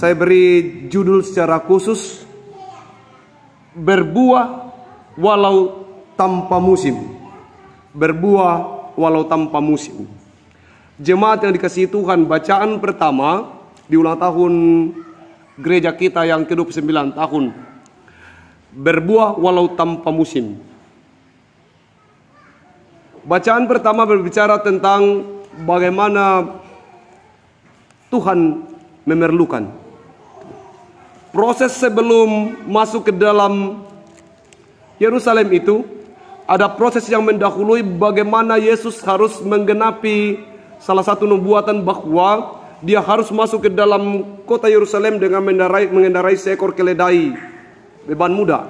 Saya beri judul secara khusus, berbuah walau tanpa musim. Berbuah walau tanpa musim. Jemaat yang dikasihi Tuhan, bacaan pertama di ulang tahun gereja kita yang ke-29 tahun. Berbuah walau tanpa musim. Bacaan pertama berbicara tentang bagaimana Tuhan memerlukan. Proses sebelum masuk ke dalam Yerusalem itu, ada proses yang mendahului bagaimana Yesus harus menggenapi salah satu nubuatan bahwa dia harus masuk ke dalam kota Yerusalem dengan mengendarai seekor keledai beban muda.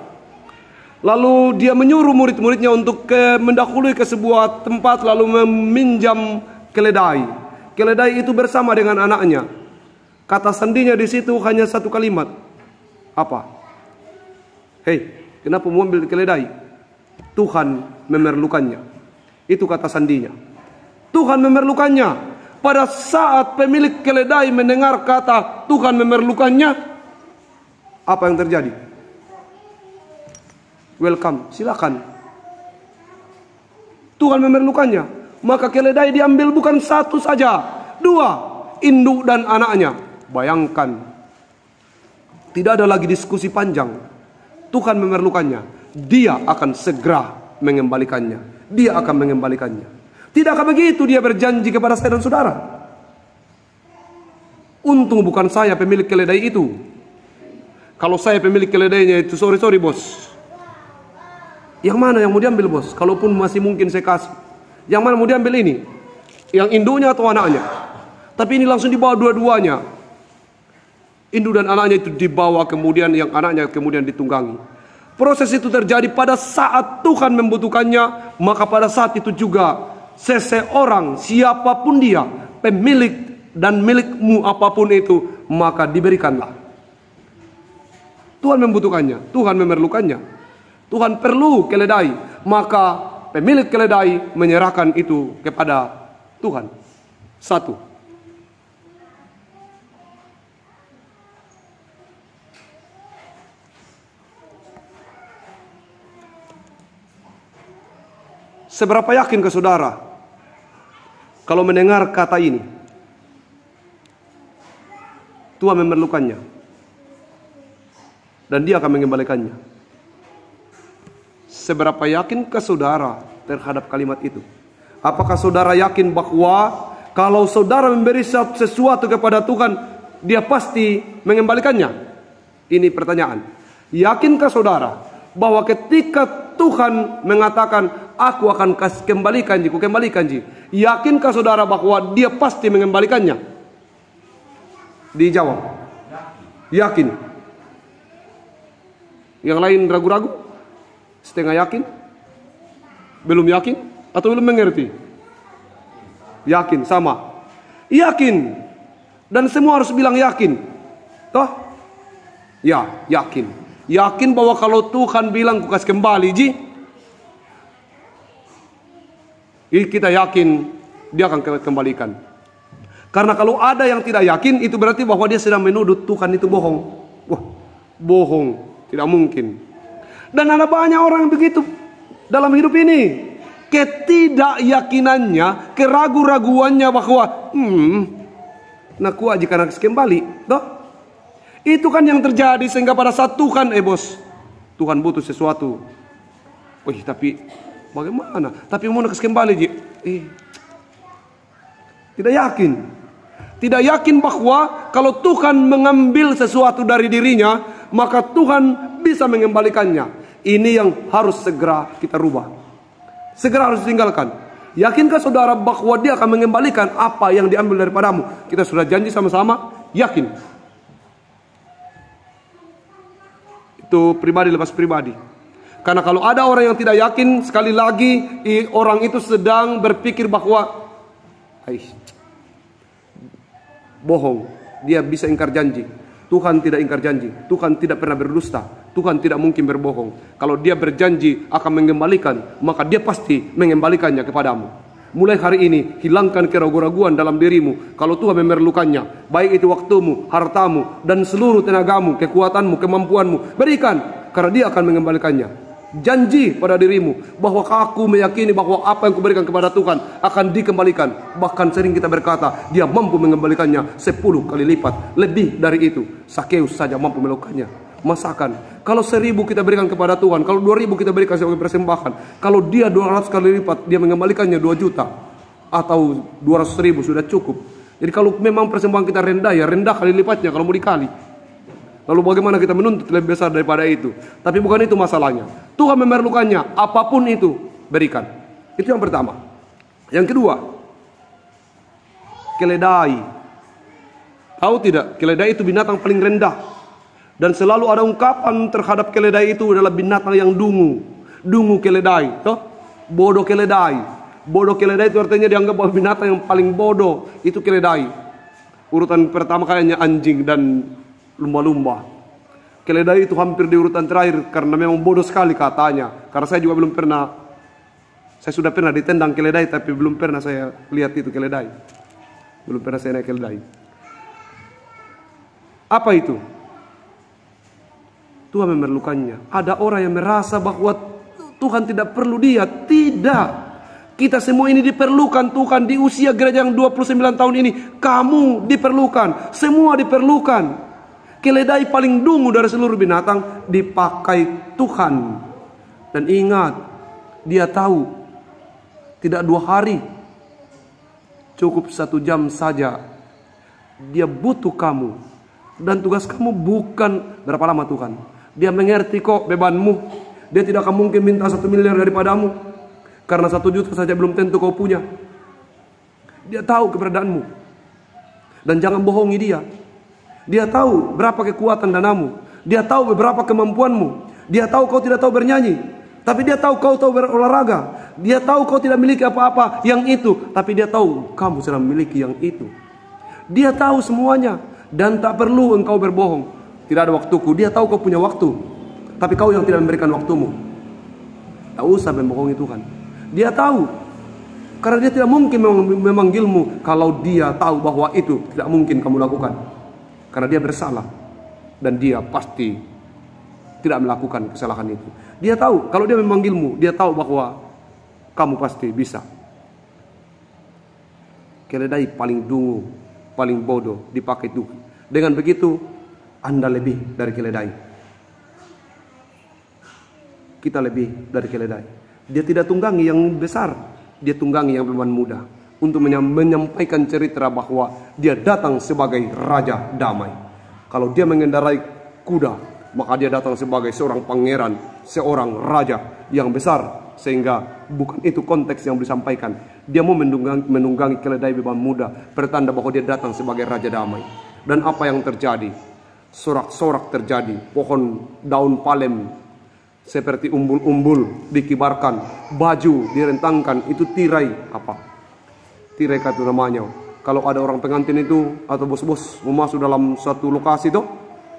Lalu dia menyuruh murid-muridnya untuk mendahului ke sebuah tempat lalu meminjam keledai. Keledai itu bersama dengan anaknya. Kata sandinya di situ hanya satu kalimat. Apa? Hei, kenapa mau ambil keledai? Tuhan memerlukannya. Itu kata sandinya. Tuhan memerlukannya. Pada saat pemilik keledai mendengar kata Tuhan memerlukannya, apa yang terjadi? Welcome, silakan. Tuhan memerlukannya. Maka keledai diambil bukan satu saja, dua, induk dan anaknya. Bayangkan, tidak ada lagi diskusi panjang. Tuhan memerlukannya. Dia akan segera mengembalikannya. Dia akan mengembalikannya. Tidakkah begitu dia berjanji kepada saya dan saudara? Untung bukan saya pemilik keledai itu. Kalau saya pemilik keledainya itu, sorry bos. Yang mana yang mau diambil bos? Kalaupun masih mungkin saya kasih. Yang mana mau diambil ini? Yang induknya atau anaknya? Tapi ini langsung dibawa dua-duanya. Induk dan anaknya itu dibawa, kemudian yang anaknya kemudian ditunggangi. Proses itu terjadi pada saat Tuhan membutuhkannya. Maka pada saat itu juga seseorang, siapapun dia, pemilik dan milikmu apapun itu, maka diberikanlah. Tuhan membutuhkannya, Tuhan memerlukannya. Tuhan perlu keledai, maka pemilik keledai menyerahkan itu kepada Tuhan. Satu. Seberapa yakin ke saudara kalau mendengar kata ini? Tuhan memerlukannya dan dia akan mengembalikannya. Seberapa yakin ke saudara terhadap kalimat itu? Apakah saudara yakin bahwa kalau saudara memberi sesuatu kepada Tuhan, dia pasti mengembalikannya? Ini pertanyaan. Yakinkah saudara bahwa ketika Tuhan mengatakan, aku akan kembalikan ji, yakinkah saudara bahwa dia pasti mengembalikannya? Dijawab. Yakin. Yang lain ragu-ragu? Setengah yakin? Belum yakin? Atau belum mengerti? Yakin, sama. Yakin. Dan semua harus bilang yakin. Toh? Ya, yakin. Yakin bahwa kalau Tuhan bilang ku kasih kembali, ji, kita yakin dia akan kembalikan. Karena kalau ada yang tidak yakin, itu berarti bahwa dia sedang menuduh Tuhan itu bohong. Wah, bohong. Tidak mungkin. Dan ada banyak orang begitu dalam hidup ini. Ketidakyakinannya, keraguan-raguannya bahwa naku aja karena kembali. Toh? Itu kan yang terjadi sehingga pada saat Tuhan, bos, Tuhan butuh sesuatu. Wih, tapi bagaimana? Tapi mau nak kembali, ji. Tidak yakin. Tidak yakin bahwa kalau Tuhan mengambil sesuatu dari dirinya, maka Tuhan bisa mengembalikannya. Ini yang harus segera kita rubah. Segera harus tinggalkan. Yakinkah saudara bahwa dia akan mengembalikan apa yang diambil daripadamu? Kita sudah janji sama-sama, yakin. Itu pribadi lepas pribadi. Karena kalau ada orang yang tidak yakin, sekali lagi orang itu sedang berpikir bahwa bohong. Dia bisa ingkar janji. Tuhan tidak ingkar janji. Tuhan tidak pernah berdusta. Tuhan tidak mungkin berbohong. Kalau dia berjanji akan mengembalikan, maka dia pasti mengembalikannya kepadamu. Mulai hari ini, hilangkan keraguan-raguan dalam dirimu. Kalau Tuhan memerlukannya, baik itu waktumu, hartamu, dan seluruh tenagamu, kekuatanmu, kemampuanmu, berikan, karena Dia akan mengembalikannya. Janji pada dirimu bahwa aku meyakini bahwa apa yang kuberikan kepada Tuhan akan dikembalikan. Bahkan sering kita berkata, Dia mampu mengembalikannya 10 kali lipat. Lebih dari itu, Sakeus saja mampu melakukannya. Masakan, kalau 1000 kita berikan kepada Tuhan, kalau 2000 kita berikan sebagai persembahan, kalau Dia 200 kali lipat, Dia mengembalikannya 2 juta atau 200.000 sudah cukup. Jadi kalau memang persembahan kita rendah, ya rendah kali lipatnya kalau mau dikali. Lalu bagaimana kita menuntut lebih besar daripada itu? Tapi bukan itu masalahnya. Tuhan memerlukannya, apapun itu, berikan. Itu yang pertama. Yang kedua, keledai. Tahu tidak, keledai itu binatang paling rendah. Dan selalu ada ungkapan terhadap keledai itu adalah binatang yang dungu. Dungu keledai. Toh? Bodoh keledai. Bodoh keledai itu artinya dianggap bahwa binatang yang paling bodoh. Itu keledai. Urutan pertama kayaknya anjing dan lumba-lumba. Keledai itu hampir di urutan terakhir karena memang bodoh sekali katanya. Karena saya juga belum pernah, saya sudah pernah ditendang keledai tapi belum pernah saya lihat itu keledai. Belum pernah saya naik keledai. Apa itu? Tuhan memerlukannya. Ada orang yang merasa bahwa Tuhan tidak perlu dia. Tidak. Kita semua ini diperlukan Tuhan. Di usia gereja yang 29 tahun ini, kamu diperlukan. Semua diperlukan. Keledai paling dungu dari seluruh binatang dipakai Tuhan. Dan ingat, Dia tahu tidak 2 hari, cukup 1 jam saja. Dia butuh kamu. Dan tugas kamu bukan berapa lama Tuhan. Dia mengerti kok bebanmu. Dia tidak akan mungkin minta 1 miliar daripadamu, karena 1 juta saja belum tentu kau punya. Dia tahu keberadaanmu. Dan jangan bohongi Dia. Dia tahu berapa kekuatan danamu. Dia tahu beberapa kemampuanmu. Dia tahu kau tidak tahu bernyanyi, tapi Dia tahu kau tahu berolahraga. Dia tahu kau tidak memiliki apa-apa yang itu, tapi Dia tahu kamu sedang memiliki yang itu. Dia tahu semuanya. Dan tak perlu engkau berbohong. Tidak ada waktuku. Dia tahu kau punya waktu, tapi kau yang tidak memberikan waktumu. Tak usah membohongi Tuhan. Dia tahu. Karena Dia tidak mungkin memanggilmu kalau Dia tahu bahwa itu tidak mungkin kamu lakukan. Karena Dia bersalah. Dan Dia pasti tidak melakukan kesalahan itu. Dia tahu kalau Dia memanggilmu, Dia tahu bahwa kamu pasti bisa. Keledai paling dungu, paling bodoh dipakai Tuhan. Dengan begitu, Anda lebih dari keledai. Kita lebih dari keledai. Dia tidak tunggangi yang besar, Dia tunggangi yang beban muda. Untuk menyampaikan cerita bahwa Dia datang sebagai Raja Damai. Kalau Dia mengendarai kuda, maka Dia datang sebagai seorang pangeran, seorang raja yang besar. Sehingga bukan itu konteks yang disampaikan. Dia mau menunggangi keledai beban muda, pertanda bahwa Dia datang sebagai Raja Damai. Dan apa yang terjadi? Sorak-sorak terjadi. Pohon daun palem seperti umbul-umbul dikibarkan, baju direntangkan. Itu tirai apa? Tirai itu namanya. Kalau ada orang pengantin itu atau bos-bos mau masuk dalam satu lokasi itu,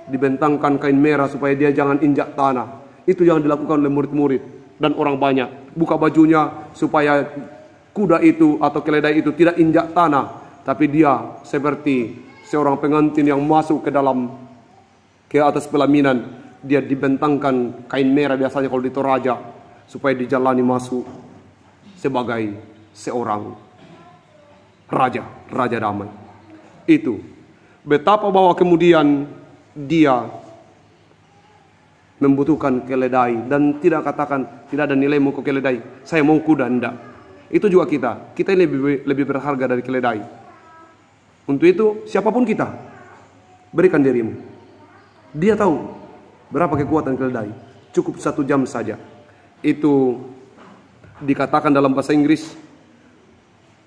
dibentangkan kain merah supaya dia jangan injak tanah. Itu yang dilakukan oleh murid-murid dan orang banyak. Buka bajunya supaya kuda itu atau keledai itu tidak injak tanah, tapi dia seperti seorang pengantin yang masuk ke atas pelaminan. Dia dibentangkan kain merah biasanya kalau di Toraja, supaya dijalani masuk sebagai seorang Raja Damai. Itu betapa bahwa kemudian Dia membutuhkan keledai. Dan tidak katakan tidak ada nilaimu ke keledai, saya mau kuda. Enggak. Itu juga kita lebih berharga dari keledai. Untuk itu siapapun kita, berikan dirimu. Dia tahu berapa kekuatan keledai. Cukup 1 jam saja. Itu dikatakan dalam bahasa Inggris,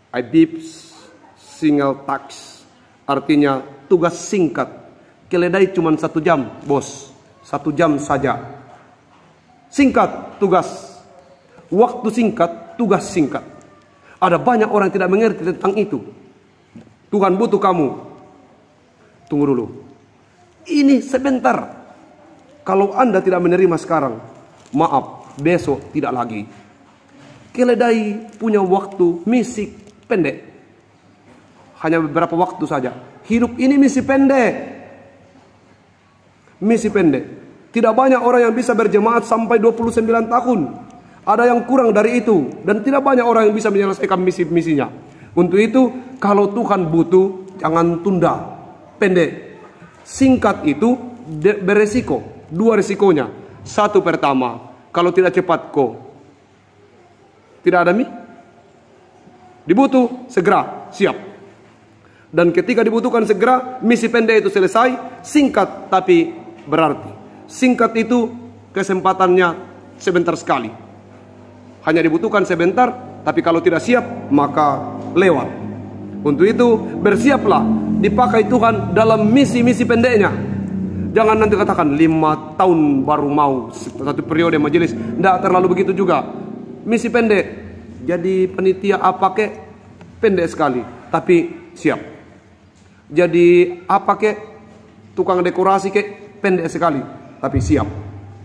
I beeps single task, artinya tugas singkat. Keledai cuma 1 jam, bos. 1 jam saja. Singkat tugas. Waktu singkat, tugas singkat. Ada banyak orang yang tidak mengerti tentang itu. Tuhan butuh kamu. Tunggu dulu. Ini sebentar. Kalau Anda tidak menerima sekarang, maaf, besok tidak lagi. Keledai punya waktu misi pendek. Hanya beberapa waktu saja. Hidup ini misi pendek. Misi pendek. Tidak banyak orang yang bisa berjemaat sampai 29 tahun. Ada yang kurang dari itu. Dan tidak banyak orang yang bisa menyelesaikan misi-misinya. Untuk itu, kalau Tuhan butuh, jangan tunda. Pendek. Singkat itu beresiko. 2 resikonya. Satu pertama, kalau tidak cepat tidak ada dibutuh, segera, siap. Dan ketika dibutuhkan segera, misi pendek itu selesai. Singkat tapi berarti. Singkat itu kesempatannya sebentar sekali. Hanya dibutuhkan sebentar, tapi kalau tidak siap, maka lewat. Untuk itu, bersiaplah dipakai Tuhan dalam misi-misi pendeknya. Jangan nanti katakan 5 tahun baru mau satu periode majelis. Tidak terlalu begitu juga. Misi pendek. Jadi penitia apa kek, pendek sekali. Tapi siap. Jadi apa kek, tukang dekorasi kek, pendek sekali. Tapi siap.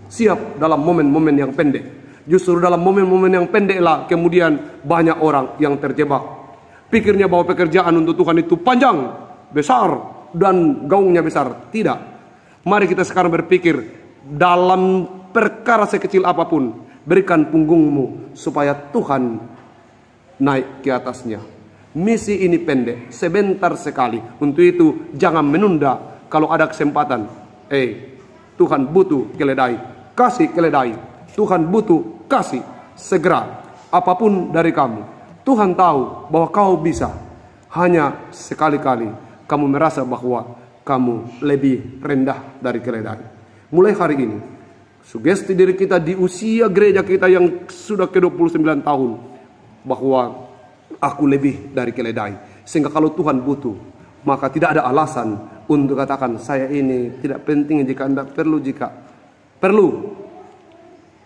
Siap dalam momen-momen yang pendek. Justru dalam momen-momen yang pendek lah kemudian banyak orang yang terjebak. Pikirnya bahwa pekerjaan untuk Tuhan itu panjang, besar, dan gaungnya besar. Tidak. Mari kita sekarang berpikir dalam perkara sekecil apapun, berikan punggungmu supaya Tuhan naik ke atasnya. Misi ini pendek, sebentar sekali. Untuk itu jangan menunda kalau ada kesempatan. Tuhan butuh keledai, kasih keledai. Tuhan butuh, kasih segera. Apapun dari kamu, Tuhan tahu bahwa kau bisa. Hanya sekali-kali kamu merasa bahwa kamu lebih rendah dari keledai. Mulai hari ini, sugesti diri kita di usia gereja kita yang sudah ke-29 tahun, bahwa aku lebih dari keledai. Sehingga kalau Tuhan butuh, maka tidak ada alasan untuk katakan saya ini tidak penting jika Anda perlu, jika perlu.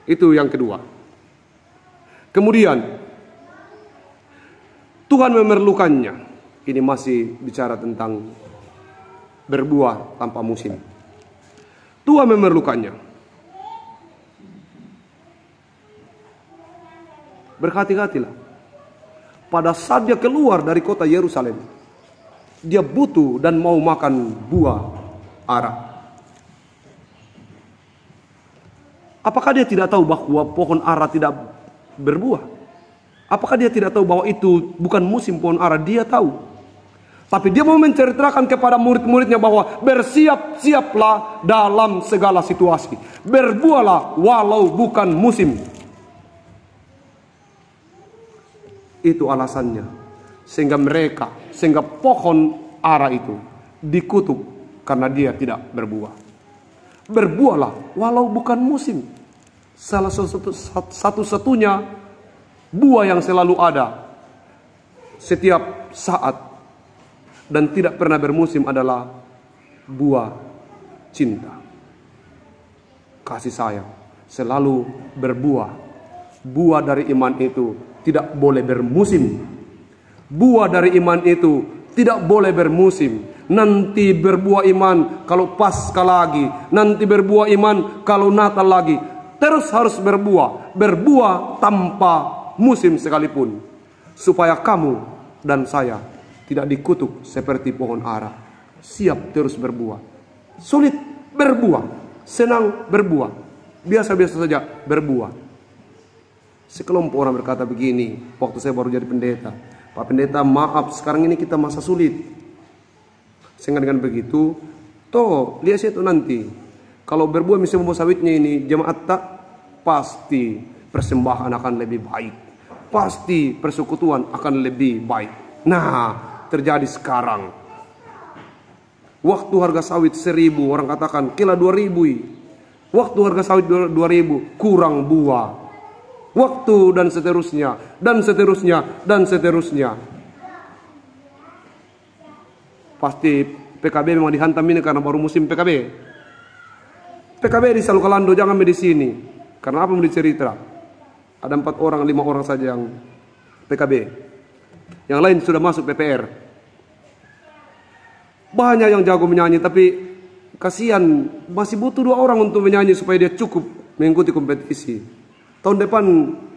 Itu yang kedua. Kemudian Tuhan memerlukannya. Ini masih bicara tentang berbuah tanpa musim. Tuhan memerlukannya. Berhati-hatilah. Pada saat dia keluar dari kota Yerusalem, dia butuh dan mau makan buah ara. Apakah dia tidak tahu bahwa pohon ara tidak berbuah? Apakah dia tidak tahu bahwa itu bukan musim pohon ara? Dia tahu. Tapi dia mau menceritakan kepada murid-muridnya bahwa bersiap-siaplah dalam segala situasi. Berbuahlah walau bukan musim. Itu alasannya. Sehingga pohon ara itu dikutuk karena dia tidak berbuah. Berbuahlah walau bukan musim. Salah satu-satunya buah yang selalu ada setiap saat dan tidak pernah bermusim adalah buah cinta, kasih sayang. Selalu berbuah. Buah dari iman itu tidak boleh bermusim. Buah dari iman itu tidak boleh bermusim. Nanti berbuah iman kalau Paskah lagi, nanti berbuah iman kalau Natal lagi. Terus harus berbuah. Berbuah tanpa musim sekalipun, supaya kamu dan saya tidak dikutuk seperti pohon ara. Siap terus berbuah. Sulit berbuah, senang berbuah, biasa-biasa saja berbuah. Sekelompok orang berkata begini waktu saya baru jadi pendeta, Pak Pendeta, maaf, sekarang ini kita masa sulit. Sehingga dengan begitu, toh lihat itu nanti kalau berbuah misalnya buah sawitnya ini jemaat tak, pasti persembahan akan lebih baik, pasti persekutuan akan lebih baik. Nah, terjadi sekarang. Waktu harga sawit 1.000, orang katakan kila 2.000. Waktu harga sawit 2.000, kurang buah. Waktu dan seterusnya, dan seterusnya, dan seterusnya. Pasti PKB memang dihantam ini karena baru musim PKB. PKB di Salukalando, jangan di sini. Karena apa mau dicerita? Ada 4 orang, 5 orang saja yang PKB. Yang lain sudah masuk PPR. Banyak yang jago menyanyi, tapi kasihan masih butuh 2 orang untuk menyanyi supaya dia cukup mengikuti kompetisi. Tahun depan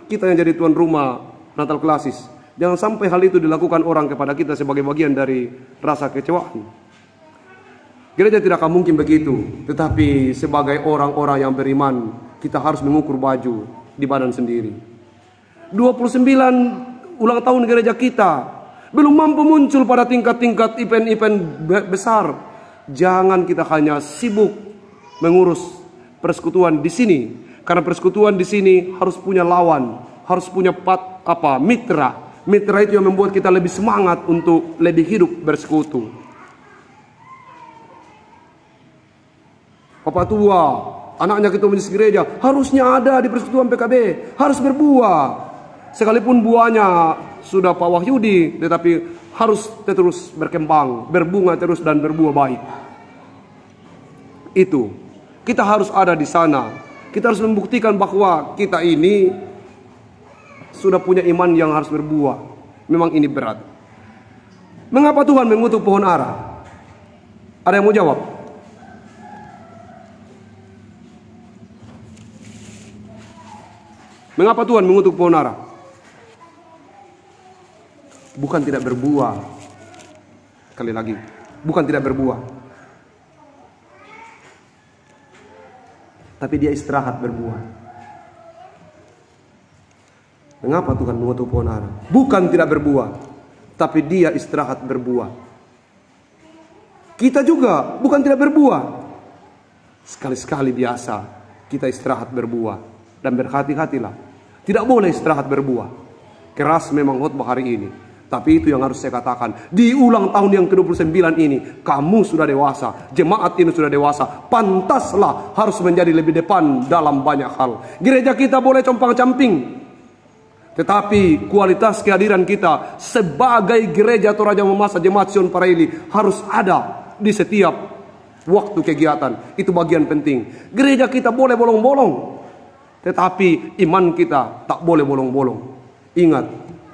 kita yang jadi tuan rumah Natal klasis. Jangan sampai hal itu dilakukan orang kepada kita sebagai bagian dari rasa kecewaan. Gereja tidak akan mungkin begitu. Tetapi sebagai orang-orang yang beriman, kita harus mengukur baju di badan sendiri. 29 ulang tahun gereja kita belum mampu muncul pada tingkat-tingkat event-event besar. Jangan kita hanya sibuk mengurus persekutuan di sini. Karena persekutuan di sini harus punya lawan, harus punya mitra. Mitra itu yang membuat kita lebih semangat untuk lebih hidup bersekutu. Bapak tua, anaknya ketua majelis gereja harusnya ada di persekutuan PKB, harus berbuah. Sekalipun buahnya sudah Pak Wahyudi, tetapi harus terus berkembang, berbunga terus dan berbuah baik. Itu, kita harus ada di sana. Kita harus membuktikan bahwa kita ini sudah punya iman yang harus berbuah. Memang ini berat. Mengapa Tuhan mengutuk pohon ara? Ada yang mau jawab? Mengapa Tuhan mengutuk pohon ara? Bukan tidak berbuah. Sekali lagi, bukan tidak berbuah. Tapi dia istirahat berbuah. Mengapa Tuhan mengutuk pohon ara? Bukan tidak berbuah, tapi dia istirahat berbuah. Kita juga bukan tidak berbuah. Sekali-sekali biasa kita istirahat berbuah. Dan berhati-hatilah. Tidak boleh istirahat berbuah. Keras memang khotbah hari ini. Tapi itu yang harus saya katakan. Di ulang tahun yang ke-29 ini, kamu sudah dewasa. Jemaat ini sudah dewasa. Pantaslah harus menjadi lebih depan dalam banyak hal. Gereja kita boleh compang-camping. Tetapi kualitas kehadiran kita sebagai gereja atau Raja Mamasa Jemaat Sion Paraili harus ada di setiap waktu kegiatan. Itu bagian penting. Gereja kita boleh bolong-bolong. Tetapi iman kita tak boleh bolong-bolong. Ingat,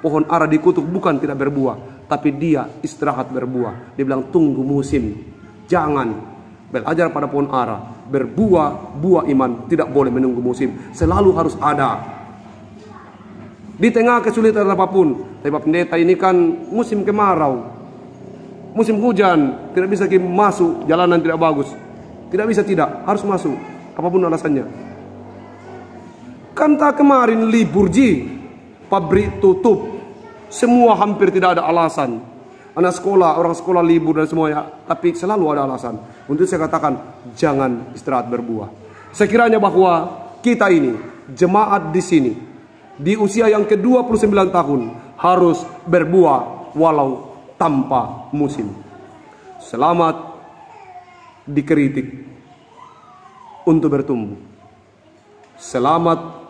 pohon ara dikutuk bukan tidak berbuah, tapi dia istirahat berbuah. Dia bilang tunggu musim. Jangan belajar pada pohon ara. Berbuah, buah iman tidak boleh menunggu musim. Selalu harus ada. Di tengah kesulitan apapun. Tapi Pak Pendeta ini kan musim kemarau. Musim hujan. Tidak bisa masuk, jalanan tidak bagus. Tidak bisa tidak, harus masuk. Apapun alasannya. Kan tak kemarin libur pabrik tutup, semua hampir tidak ada alasan. Anak sekolah, orang sekolah libur dan semuanya, tapi selalu ada alasan. Untuk saya katakan, jangan istirahat berbuah. Sekiranya bahwa kita ini, jemaat di sini, di usia yang ke-29 tahun, harus berbuah walau tanpa musim. Selamat dikritik untuk bertumbuh. Selamat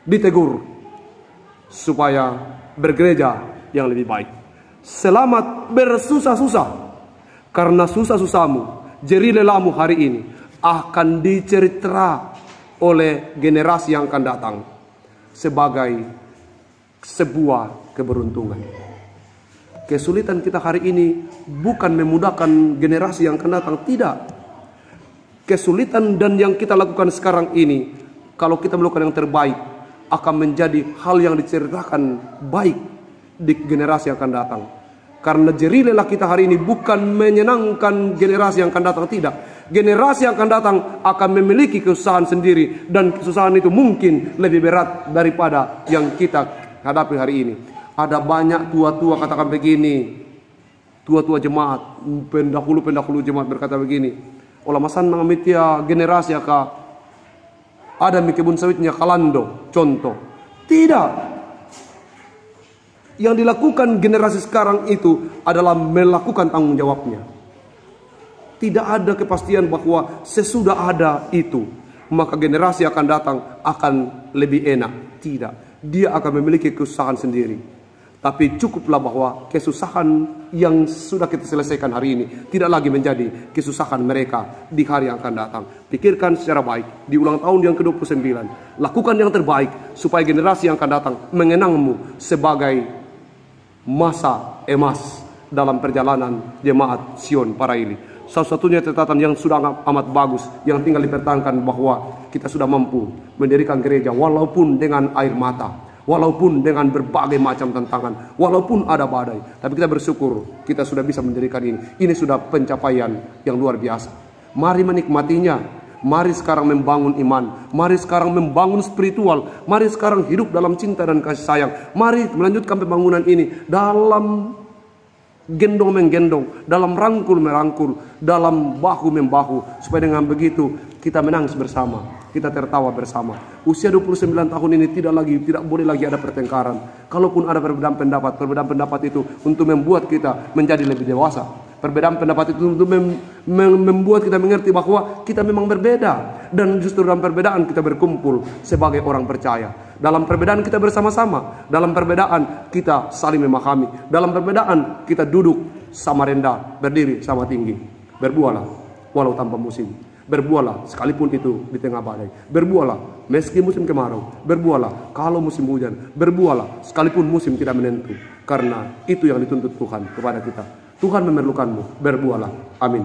ditegur supaya bergereja yang lebih baik. Selamat bersusah-susah, karena susah-susahmu, jerih lelahmu hari ini akan dicerita oleh generasi yang akan datang sebagai sebuah keberuntungan. Kesulitan kita hari ini bukan memudahkan generasi yang akan datang, tidak. Kesulitan dan yang kita lakukan sekarang ini, kalau kita melakukan yang terbaik, akan menjadi hal yang diceritakan baik di generasi yang akan datang. Karena jerih lelah kita hari ini bukan menyenangkan generasi yang akan datang, tidak. Generasi yang akan datang akan memiliki kesusahan sendiri, dan kesusahan itu mungkin lebih berat daripada yang kita hadapi hari ini. Ada banyak tua-tua katakan begini, tua-tua jemaat, pendahulu-pendahulu jemaat berkata begini, ulama sanang mitia generasi aka ada mi kebun sawitnya kalando, contoh. Tidak. Yang dilakukan generasi sekarang itu adalah melakukan tanggung jawabnya. Tidak ada kepastian bahwa sesudah ada itu, maka generasi akan datang akan lebih enak. Tidak. Dia akan memiliki kesusahan sendiri. Tapi cukuplah bahwa kesusahan yang sudah kita selesaikan hari ini tidak lagi menjadi kesusahan mereka di hari yang akan datang. Pikirkan secara baik di ulang tahun yang ke-29. Lakukan yang terbaik supaya generasi yang akan datang mengenangmu sebagai masa emas dalam perjalanan jemaat Sion Paraili. Satu-satunya catatan yang sudah amat bagus yang tinggal dipertahankan bahwa kita sudah mampu mendirikan gereja walaupun dengan air mata, walaupun dengan berbagai macam tantangan, walaupun ada badai. Tapi kita bersyukur kita sudah bisa mendirikan ini. Ini sudah pencapaian yang luar biasa. Mari menikmatinya. Mari sekarang membangun iman. Mari sekarang membangun spiritual. Mari sekarang hidup dalam cinta dan kasih sayang. Mari melanjutkan pembangunan ini dalam gendong menggendong, dalam rangkul merangkul, dalam bahu membahu, supaya dengan begitu kita menangis bersama, kita tertawa bersama. Usia 29 tahun ini tidak boleh lagi ada pertengkaran. Kalaupun ada perbedaan pendapat itu untuk membuat kita menjadi lebih dewasa. Perbedaan pendapat itu untuk membuat kita mengerti bahwa kita memang berbeda, dan justru dalam perbedaan kita berkumpul sebagai orang percaya. Dalam perbedaan kita bersama-sama, dalam perbedaan kita saling memahami, dalam perbedaan kita duduk sama rendah, berdiri sama tinggi. Berbuahlah walau tanpa musim, berbuahlah sekalipun itu di tengah badai, berbuahlah meski musim kemarau, berbuahlah kalau musim hujan, berbuahlah sekalipun musim tidak menentu, karena itu yang dituntut Tuhan kepada kita. Tuhan memerlukanmu, berbuahlah. Amin.